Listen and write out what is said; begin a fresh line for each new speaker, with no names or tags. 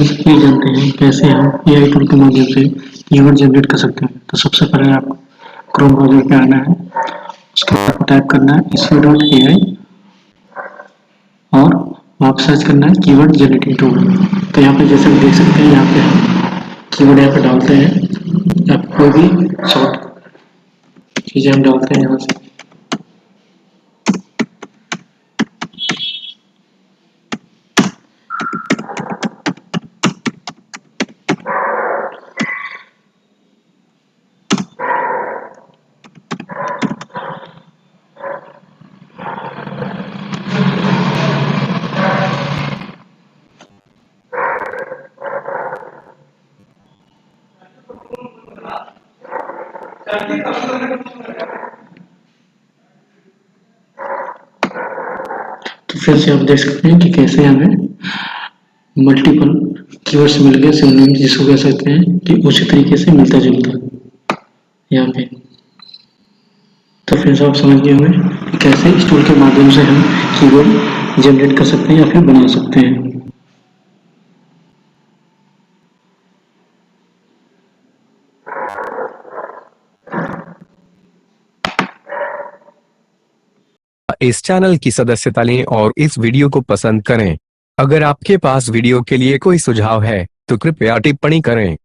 ये जानते हैं कैसे हम एआई टूल के माध्यम से कीवर्ड जनरेट कर सकते हैं। तो सबसे पहले आपको क्रोम ब्राउज़र पे आना है, उसके बाद आपको टाइप करना है SEO.ai और वहाँ पे सर्च करना है कीवर्ड जनरेटिंग टूल। तो यहाँ पे जैसे आप देख सकते हैं, यहाँ पे हम कीवर्ड यहाँ पे डालते हैं या कोई भी शॉर्ट चीज़ें हम डालते हैं यहाँ से। तो फिर से आप देख सकते हैं कि कैसे हमें मल्टीपल कीवर्ड्स मिल गए, सिनोनिम जिसको कह सकते हैं कि उसी तरीके से मिलता जुलता यहाँ पे। तो फिर से आप समझ गए होंगे कि कैसे इस टूल के माध्यम से हम कीवर्ड जनरेट कर सकते हैं या फिर बना सकते हैं।
इस चैनल की सदस्यता लें और इस वीडियो को पसंद करें। अगर आपके पास वीडियो के लिए कोई सुझाव है तो कृपया टिप्पणी करें।